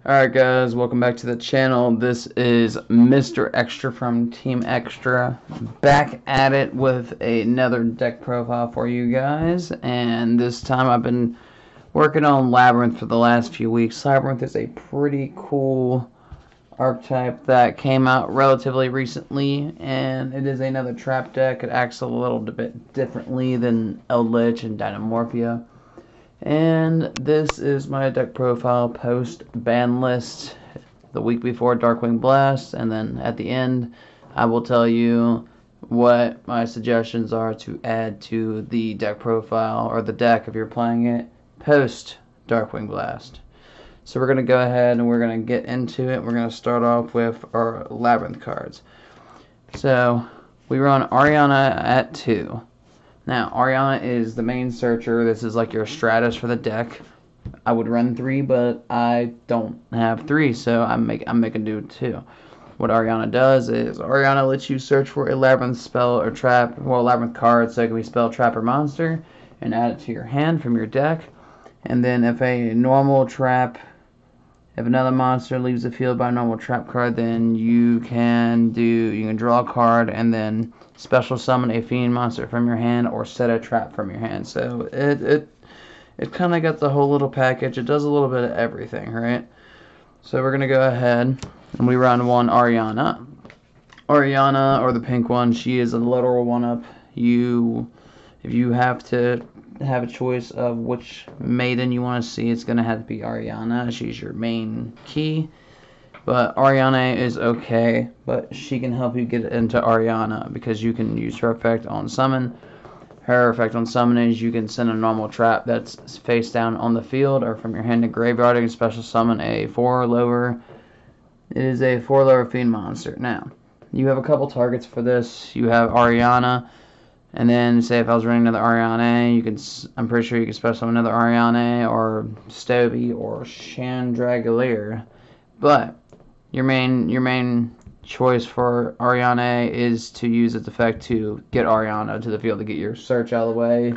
Alright guys, welcome back to the channel. This is Mr. Extra from Team Extra, back at it with another deck profile for you guys, and this time I've been working on Labyrinth for the last few weeks. Labyrinth is a pretty cool archetype that came out relatively recently, and it is another trap deck. It acts a little bit differently than Eldritch and Dynamorphia. And this is my deck profile post ban list the week before Darkwing Blast, and then at the end I will tell you what my suggestions are to add to the deck profile or the deck if you're playing it post Darkwing Blast. So we're going to go ahead and we're going to get into it. We're going to start off with our Labyrinth cards. So we run Ariana at 2. Now, Ariana is the main searcher. This is like your stratus for the deck. I would run 3, but I don't have 3, so I'm making do 2. What Ariana does is Ariana lets you search for a Labyrinth spell or trap, well, Labyrinth card, so it can be spell, trap, or monster, and add it to your hand from your deck. And then if a normal trap, if another monster leaves the field by a normal trap card, then you can draw a card and then special summon a fiend monster from your hand or set a trap from your hand. So it kind of got the whole little package. It does a little bit of everything, right? So we're gonna go ahead and we run one Ariana. Ariana, or the pink one, she is a literal one-up. If you have to have a choice of which maiden you want to see, it's going to have to be Ariana. She's your main key. But Ariana is okay, but she can help you get into Ariana because you can use her effect on summon. Her effect on summon is you can send a normal trap that's face down on the field or from your hand to graveyard and special summon a 4-lower. It is a 4-lower fiend monster. Now, you have a couple targets for this. You have Ariana. And then, say if I was running another Ariana, I'm pretty sure you could special summon another Ariana or Stovey or Chandragalier. But your main choice for Ariana is to use its effect to get Ariana to the field to get your search out of the way,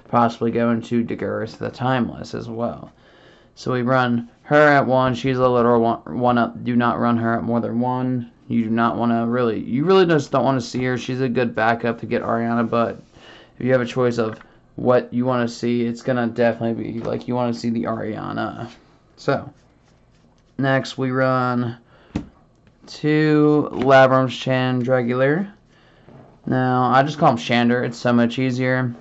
possibly go into Daguerreo's the Timeless as well. So we run her at 1. She's a literal one-up. Do not run her at more than 1. You do not want to you really just don't want to see her. She's a good backup to get Ariana, but if you have a choice of what you want to see, it's going to definitely be like you want to see the Ariana. So, next we run 2 Labrynth Chandragalier. Now, I just call him Chander. It's so much easier.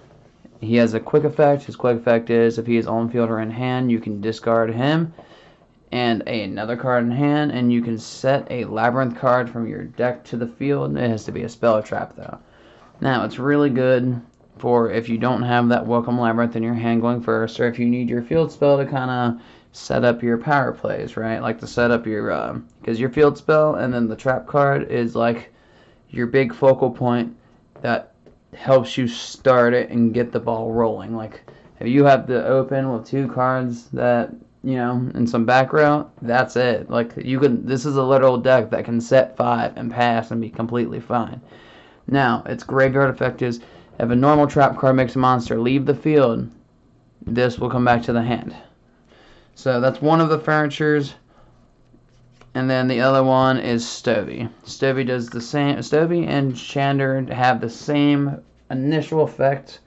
He has a quick effect. His quick effect is if he is on field or in hand, you can discard him and another card in hand, and you can set a Labyrinth card from your deck to the field. It has to be a spell or trap, though. Now, it's really good for if you don't have that Welcome Labyrinth in your hand going first, or if you need your field spell to kind of set up your power plays, right? Like to set up your, because your field spell and then the trap card is like your big focal point that helps you start it and get the ball rolling. Like, if you have the open with 2 cards that, in some back row, that's it. Like, this is a literal deck that can set 5 and pass and be completely fine. Now, its graveyard effect is, if a normal trap card makes a monster leave the field, this will come back to the hand. So that's one of the furnitures. And then the other one is Stovey. Stovey does the same. Stovey and Chander have the same initial effect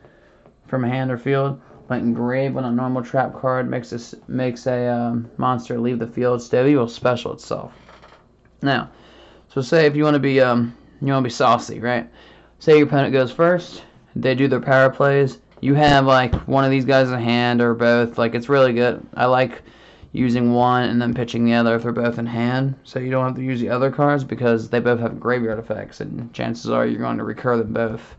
from hand or field. But engrave when a normal trap card makes a monster leave the field, Stovey will special itself. Now, so say if you want to be saucy, right? Say your opponent goes first, they do their power plays. You have like one of these guys in hand or both. Like, it's really good. I like using one and then pitching the other if they're both in hand, so you don't have to use the other cards because they both have graveyard effects, and chances are you're going to recur them both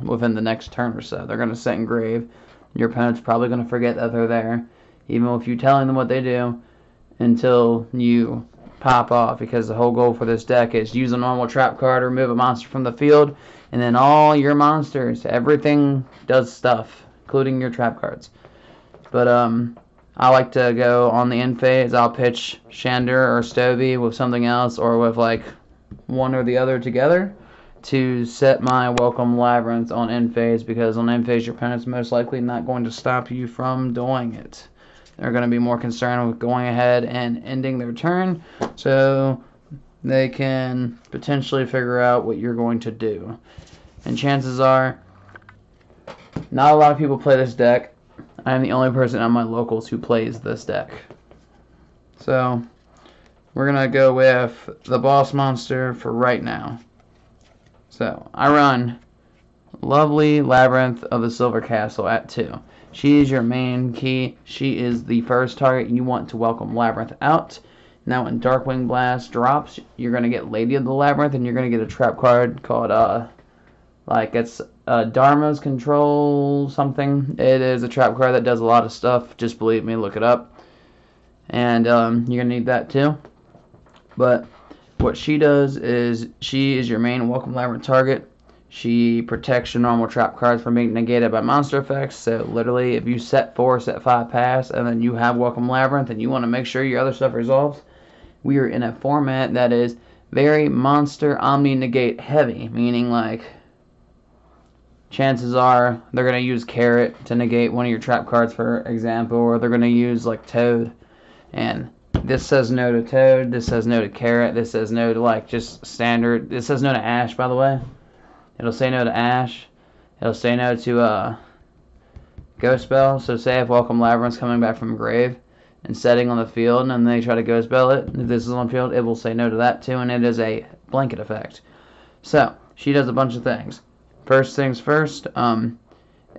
within the next turn or so. They're going to set engrave. Your opponent's probably going to forget that they're there, even if you're telling them what they do, until you pop off, because the whole goal for this deck is use a normal trap card, remove a monster from the field, and then all your monsters, everything does stuff, including your trap cards. But I like to go on the end phase. I'll pitch Chander or Stovey with something else, or with like one or the other together, to set my Welcome Labyrinth on end phase, because on end phase your opponent's most likely not going to stop you from doing it. are going to be more concerned with going ahead and ending their turn, so they can potentially figure out what you're going to do. And chances are, not a lot of people play this deck. I am the only person on my locals who plays this deck. So, we're going to go with the boss monster for right now. So, I run lovely Labyrinth of the Silver Castle at 2. She is your main key. She is the first target you want to welcome Labyrinth out. Now when Darkwing Blast drops, you're going to get Lady of the Labyrinth, and you're going to get a trap card called, it's Dharma's Control something. It is a trap card that does a lot of stuff. Just believe me, look it up. And you're going to need that too. But what she does is she is your main welcome Labyrinth target. She protects your normal trap cards from being negated by monster effects. So literally, if you set 4, set 5 pass, and then you have welcome Labyrinth, and you want to make sure your other stuff resolves, we are in a format that is very monster omni negate heavy, meaning like chances are they're going to use Carrot to negate one of your trap cards, for example, or they're going to use like Toad, and this says no to Toad, this says no to Carrot, this says no to like just standard, this says no to Ash, by the way. It'll say no to Ash. It'll say no to Ghost Bell. So say if Welcome Labyrinth's coming back from grave and setting on the field, and they try to Ghost Bell it, if this is on the field, it will say no to that too, and it is a blanket effect. So she does a bunch of things. First things first,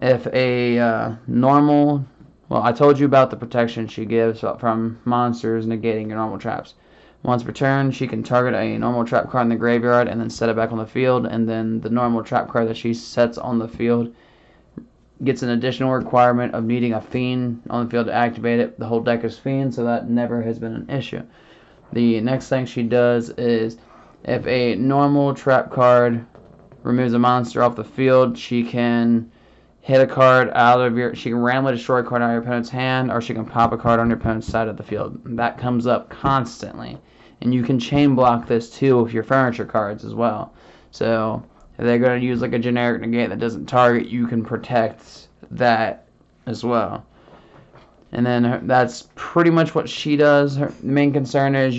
if a normal, well, I told you about the protection she gives from monsters negating your normal traps. Once per turn, she can target a normal trap card in the graveyard and then set it back on the field, and then the normal trap card that she sets on the field gets an additional requirement of needing a Fiend on the field to activate it. The whole deck is Fiend, so that never has been an issue. The next thing she does is if a normal trap card removes a monster off the field, she can hit a card out of your, she can randomly destroy a card out of your opponent's hand, or she can pop a card on your opponent's side of the field. That comes up constantly. And you can chain block this too with your furniture cards as well. So if they're going to use like a generic negate that doesn't target, you can protect that as well. And then that's pretty much what she does. Her main concern is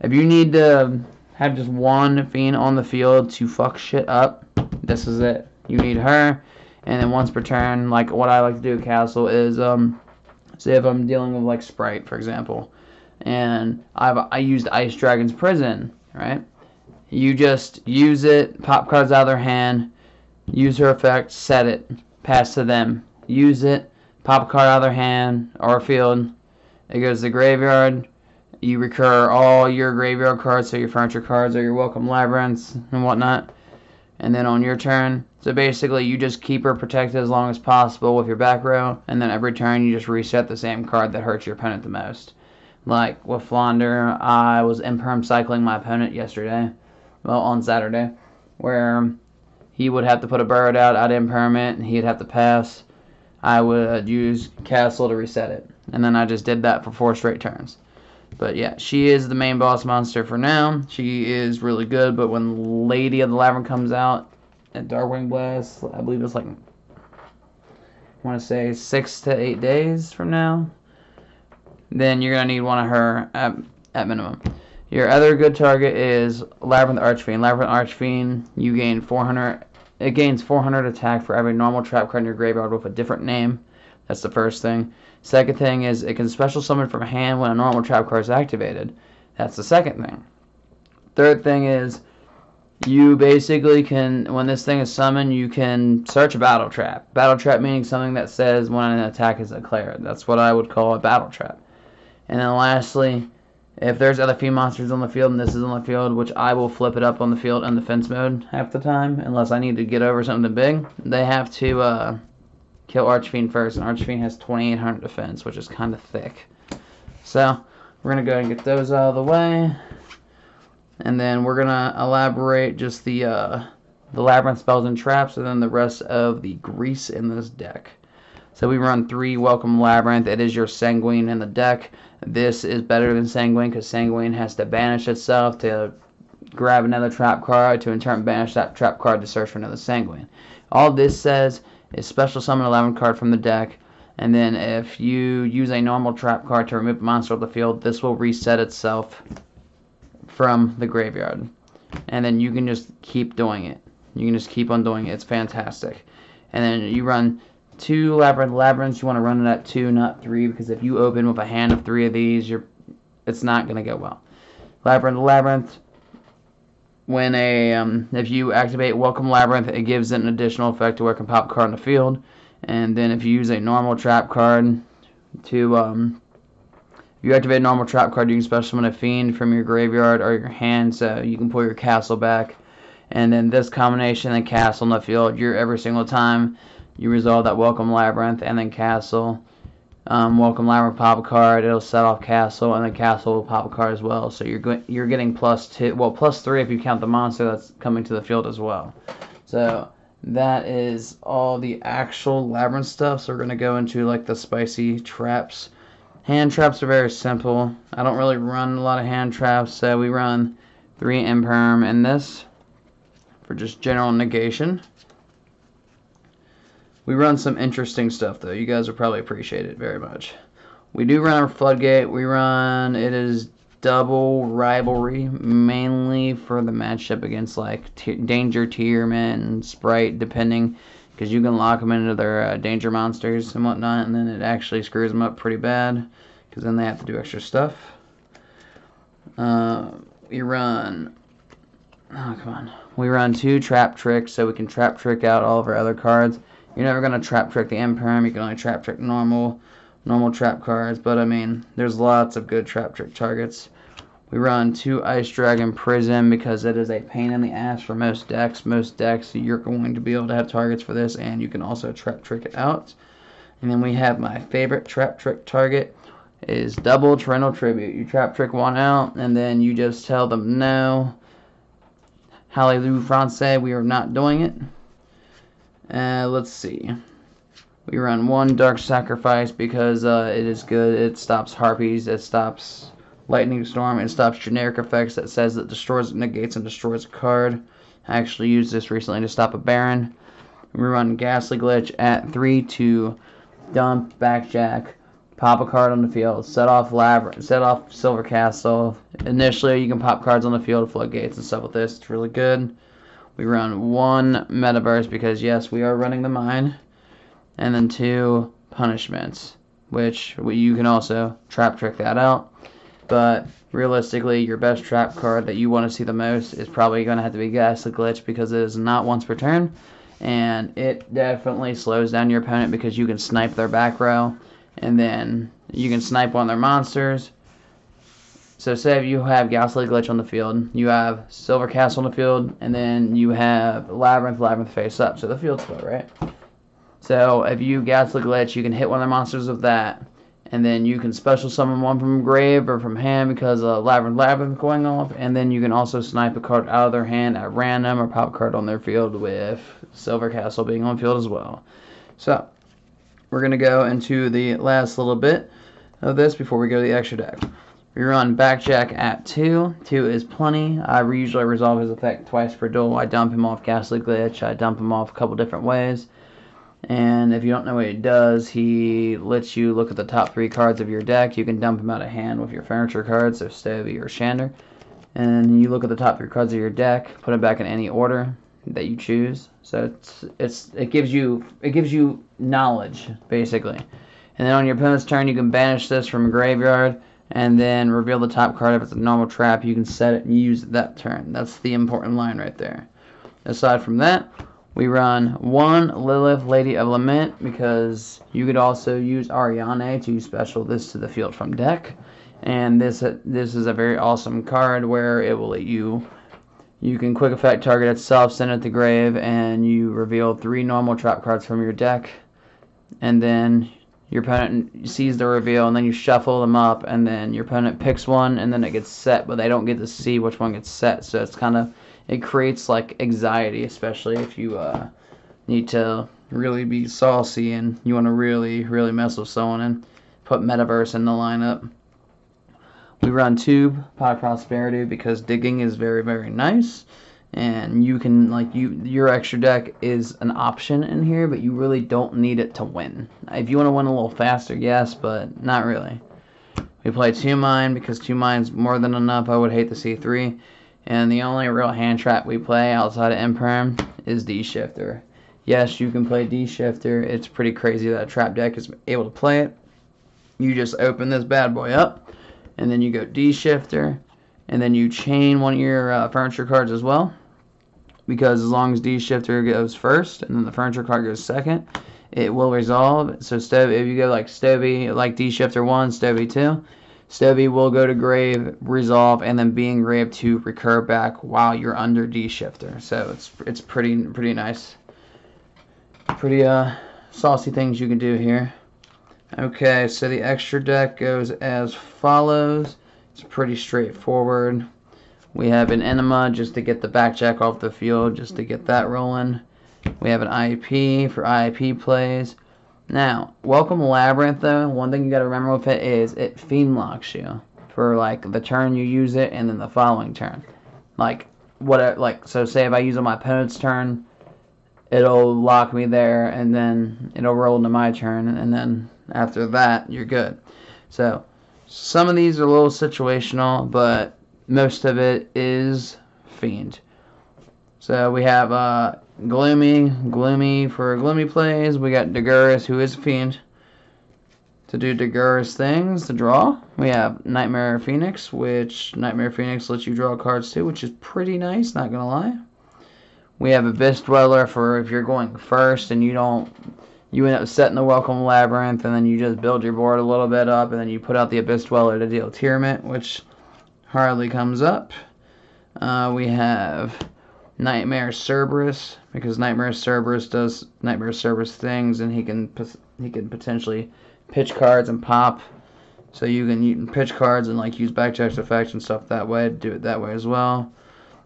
if you need to have just one Fiend on the field to fuck shit up, this is it. You need her. And then once per turn, like what I like to do at Castle is, say if I'm dealing with like Sprite, for example, and I used Ice Dragon's Prison, right? You just use it, pop cards out of their hand, use her effect, set it, pass to them, use it, pop a card out of their hand or field, it goes to the graveyard, you recur all your graveyard cards, so your furniture cards or your welcome labyrinths and whatnot, and then on your turn, so basically you just keep her protected as long as possible with your back row, and then every turn you just reset the same card that hurts your opponent the most. Like with Flounder, I was imperm cycling my opponent yesterday, well, on Saturday, where he would have to put a bird out, I'd imperm it, and he'd have to pass. I would use Castle to reset it, and then I just did that for 4 straight turns. But yeah, she is the main boss monster for now. She is really good, but when Lady of the Labyrinth comes out at Darkwing Blast, I believe it's like, I want to say 6 to 8 days from now, then you're going to need one of her at minimum. Your other good target is Labyrinth Archfiend. Labyrinth Archfiend, you gain 400. It gains 400 attack for every normal trap card in your graveyard with a different name. That's the first thing. Second thing is it can special summon from hand when a normal trap card is activated. That's the second thing. Third thing is you basically can, when this thing is summoned, you can search a battle trap. Battle trap meaning something that says when an attack is declared. That's what I would call a battle trap. And then lastly, if there's other fiend monsters on the field and this is on the field, which I will flip it up on the field in defense mode half the time, unless I need to get over something big, they have to kill Archfiend first, and Archfiend has 2800 defense, which is kind of thick. So we're going to go and get those out of the way, and then we're going to elaborate just the Labyrinth spells and traps, and then the rest of the grease in this deck. So we run 3 Welcome Labyrinth. It is your Sanguine in the deck. This is better than Sanguine because Sanguine has to banish itself to grab another trap card to in turn banish that trap card to search for another Sanguine. All this says is special summon a Labyrinth card from the deck, And then if you use a normal trap card to remove a monster off the field, this will reset itself from the graveyard. And then you can just keep doing it. You can just keep on doing it. It's fantastic. And then you run 2 Labyrinths. You want to run it at 2, not 3, because if you open with a hand of 3 of these, it's not going to go well. Labyrinth. When if you activate Welcome Labyrinth, it gives it an additional effect to where it can pop a card in the field. And then if you use a normal trap card to if you activate a normal trap card, you can special summon a fiend from your graveyard or your hand, so you can pull your castle back. And then this combination and castle in the field, every single time you resolve that Welcome Labyrinth and then castle, Welcome Labyrinth pop a card, it'll set off castle, and then castle will pop a card as well. So you're getting +2, well +3 if you count the monster that's coming to the field as well. So that is all the actual Labyrinth stuff. So we're gonna go into like the spicy traps. Hand traps are very simple. I don't really run a lot of hand traps, so we run 3 Imperm in this for just general negation. We run some interesting stuff though. You guys will probably appreciate it very much. We do run our Floodgate. It is double rivalry, mainly for the matchup against like Danger Tierman and Sprite, depending, because you can lock them into their danger monsters and whatnot, and then it actually screws them up pretty bad, because then they have to do extra stuff. We run 2 Trap Tricks, so we can Trap Trick out all of our other cards. You're never going to Trap Trick the Imperm. You can only Trap Trick normal trap cards, but I mean, there's lots of good Trap Trick targets. We run 2 Ice Dragon Prism because it is a pain in the ass for most decks. Most decks, you're going to be able to have targets for this, and you can also Trap Trick it out. And then we have my favorite Trap Trick target is double Torrential Tribute. You Trap Trick one out, and then you just tell them no. Hallelujah Francais, we are not doing it. Let's see. We run 1 Dark Sacrifice because it is good. It stops Harpies, it stops Lightning Storm, it stops generic effects that says it destroys, negates, and destroys a card. I actually used this recently to stop a Baron. We run Ghastly Glitch at 3 to dump Backjack, pop a card on the field, set off Silver Castle. Initially, you can pop cards on the field, Floodgates and stuff with this. It's really good. We run 1 Metaverse because, yes, we are running the mine. And then 2 Punishments, which you can also Trap Trick that out. But realistically, your best trap card that you want to see the most is probably going to have to be Ghastly Glitch, because it is not once per turn. And it definitely slows down your opponent because you can snipe their back row. And then you can snipe one of their monsters. So say if you have Ghastly Glitch on the field, you have Silver Castle on the field, and then you have Labyrinth face up. So the field's full, right? So if you Ghastly Glitch, you can hit one of the monsters with that, and then you can special summon one from grave or from hand because Labyrinth going off, and then you can also snipe a card out of their hand at random or pop a card on their field with Silver Castle being on field as well. So we're going to go into the last little bit of this before we go to the extra deck. We run Backjack at 2. 2 is plenty. I usually resolve his effect twice per duel. I dump him off Ghastly Glitch. I dump him off a couple different ways. And if you don't know what he does, he lets you look at the top 3 cards of your deck. You can dump him out of hand with your furniture cards, so Stovey or Chander. And you look at the top 3 cards of your deck, put them back in any order that you choose. So it gives you knowledge, basically. And then on your opponent's turn, you can banish this from a graveyard, and then reveal the top card. If it's a normal trap, you can set it and use it that turn. That's the important line right there. Aside from that, we run 1 Lilith, Lady of Lament, because you could also use Ariana to special this to the field from deck. And this is a very awesome card where it will let you can quick effect target itself, send it to grave, and you reveal 3 normal trap cards from your deck. And then your opponent sees the reveal, and then you shuffle them up, and then your opponent picks one, and then it gets set, but they don't get to see which one gets set. So it creates like anxiety, especially if you need to really be saucy and you want to really mess with someone and put Metaverse in the lineup. We run 2 Pot of Prosperity because digging is very nice, And you can, like, your extra deck is an option in here, but you really don't need it to win. If you want to win a little faster, yes, but not really. We play 2 mine because 2 mine's more than enough. I would hate to see 3. And the only real hand trap we play outside of Imperm is D-Shifter. Yes, you can play D-Shifter. It's pretty crazy that a trap deck is able to play it. You just open this bad boy up, and then you go D-Shifter, and then you chain one of your furniture cards as well. Because as long as D-Shifter goes first, and then the furniture card goes second, it will resolve. So if you go like Stovey, like D-Shifter 1, Stovey 2, Stovey will go to grave, resolve, and then be engraved to recur back while you're under D-Shifter. So it's pretty nice. Pretty saucy things you can do here. Okay, so the extra deck goes as follows. It's pretty straightforward. We have an Enema just to get the backjack off the field, just to get that rolling. We have an IEP for IEP plays. Now, welcome Labyrinth though. One thing you got to remember with it is it fiend locks you for like the turn you use it and then the following turn. So say if I use it on my opponent's turn, it'll lock me there and then it'll roll into my turn, and then after that you're good. So some of these are a little situational, but most of it is fiend. So we have Gloomy for Gloomy plays. We got Daguerreus, who is a fiend, to do Daguerreus things to draw. We have Nightmare Phoenix, which Nightmare Phoenix lets you draw cards too, which is pretty nice, not gonna lie. We have Abyss Dweller for if you're going first and you end up setting the Welcome Labyrinth, and then you just build your board a little bit up, and then you put out the Abyss Dweller to deal Tearment, which hardly comes up. We have Nightmare Cerberus, because Nightmare Cerberus does Nightmare Cerberus things, and he can potentially pitch cards and pop. So you can pitch cards and like use backjack's effects and stuff that way. Do it that way as well.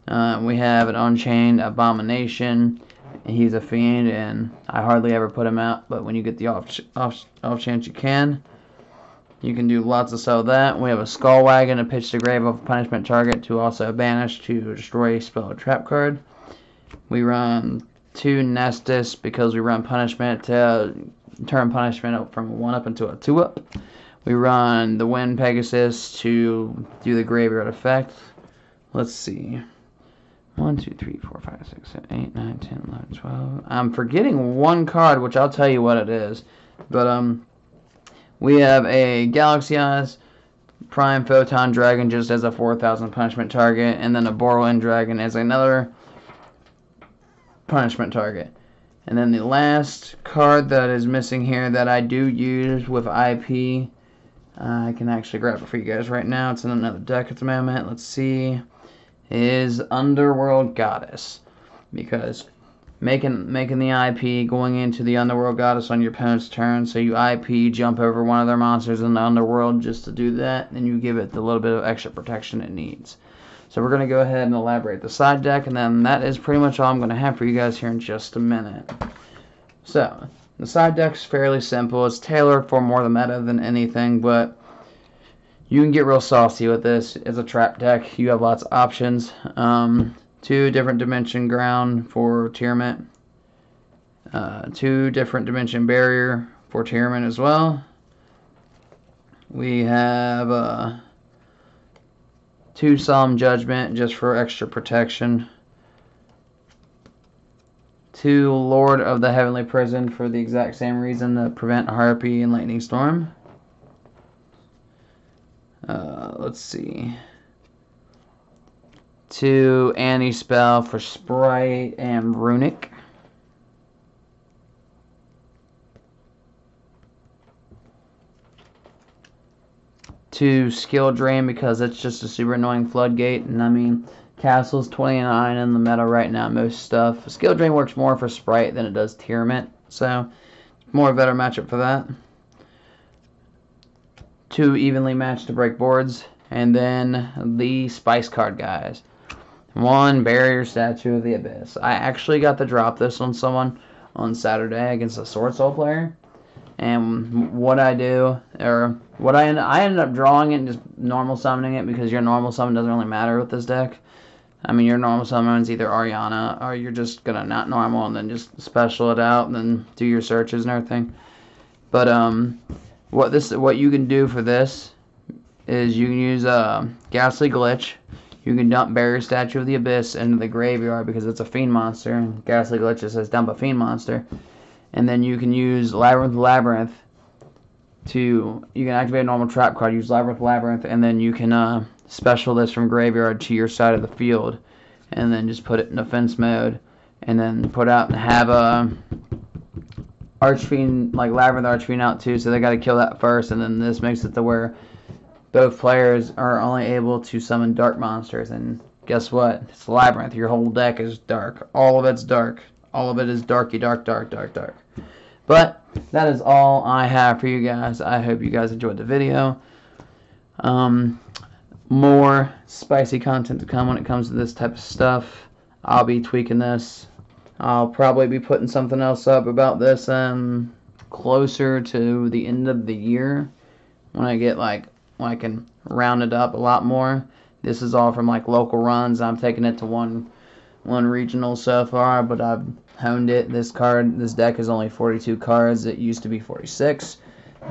We have an Unchained Abomination. He's a fiend, and I hardly ever put him out, but when you get the off chance you can do lots of stuff with that. We have a Skull Wagon to pitch to grave of a punishment target to also banish to destroy a spell or trap card. We run 2 Nestus because we run punishment to turn punishment up from a 1-up into a 2-up. We run the Wind Pegasus to do the graveyard effect. Let's see. 1, 2, 3, 4, 5, 6, 7, 8, 9, 10, 11, 12. I'm forgetting one card, which I'll tell you what it is. But, we have a Galaxy Eyes Prime Photon Dragon just as a 4,000 punishment target, and then a Borland Dragon as another punishment target. And then the last card that is missing here that I do use with IP, I can actually grab it for you guys right now. It's in another deck at the moment. Let's see. Is Underworld Goddess, because making the IP going into the Underworld Goddess on your opponent's turn, so you IP jump over one of their monsters in the Underworld just to do that, and you give it the little bit of extra protection it needs. So we're going to go ahead and elaborate the side deck, and then that is pretty much all I'm going to have for you guys here in just a minute. So the side deck's fairly simple. It's tailored for more the meta than anything, but you can get real saucy with this. As a trap deck, you have lots of options. 2 different dimension ground for Tearment. 2 different dimension barrier for Tearment as well. We have 2 Solemn Judgment just for extra protection. 2 Lord of the Heavenly Prison for the exact same reason, to prevent Harpy and Lightning Storm. Let's see. 2 Anti-Spell for Sprite and Runic. 2 Skill Drain because it's just a super annoying floodgate, and I mean Castle's 29 in the meta right now, most stuff. Skill Drain works more for Sprite than it does Tearment, so more a better matchup for that. 2 Evenly Matched to break boards, and then the Spice card guys. 1 Barrier Statue of the Abyss. I actually got to drop this on someone on Saturday against a Sword Soul player, and what I do, or what I ended up drawing it and just normal summoning it, because your normal summon doesn't really matter with this deck. I mean, your normal summon is either Ariana, or you're just gonna not normal and then just special it out and then do your searches and everything. But what you can do for this is you can use Ghastly Glitch. You can dump Barrier Statue of the Abyss into the graveyard because it's a Fiend monster. Ghastly Glitch just says dump a Fiend monster. And then you can use Labyrinth to, you can activate a normal trap card, use Labyrinth, and then you can special this from graveyard to your side of the field. And then just put it in defense mode. And then put out and have a Archfiend, like Labyrinth Archfiend out too, so they got to kill that first, and then this makes it to where both players are only able to summon dark monsters, and guess what? It's Labyrinth. Your whole deck is dark. All of it's dark. All of it is darky, dark, dark, dark, dark. But that is all I have for you guys. I hope you guys enjoyed the video. More spicy content to come when it comes to this type of stuff. I'll be tweaking this. I'll probably be putting something else up about this closer to the end of the year when I get when I can round it up a lot more. This is all from like local runs. I'm taking it to one regional so far, but I've honed it. This deck is only 42 cards. It used to be 46.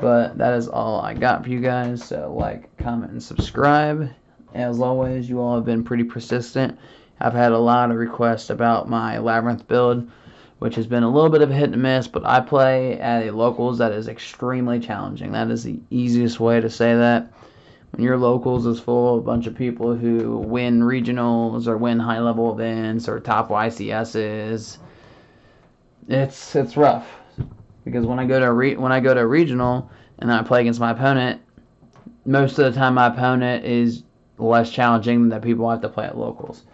But that is all I got for you guys. So like, comment, and subscribe. As always, you all have been pretty persistent. I've had a lot of requests about my Labyrinth build, which has been a little bit of a hit and miss, but I play at a locals that is extremely challenging. That is the easiest way to say that. When your locals is full of a bunch of people who win regionals or win high-level events or top YCSs, it's rough. Because when I go to a regional and I play against my opponent, most of the time my opponent is less challenging than the people I have to play at locals.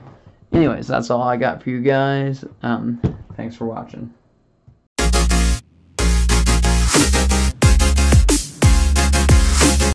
Anyways, that's all I got for you guys. Thanks for watching.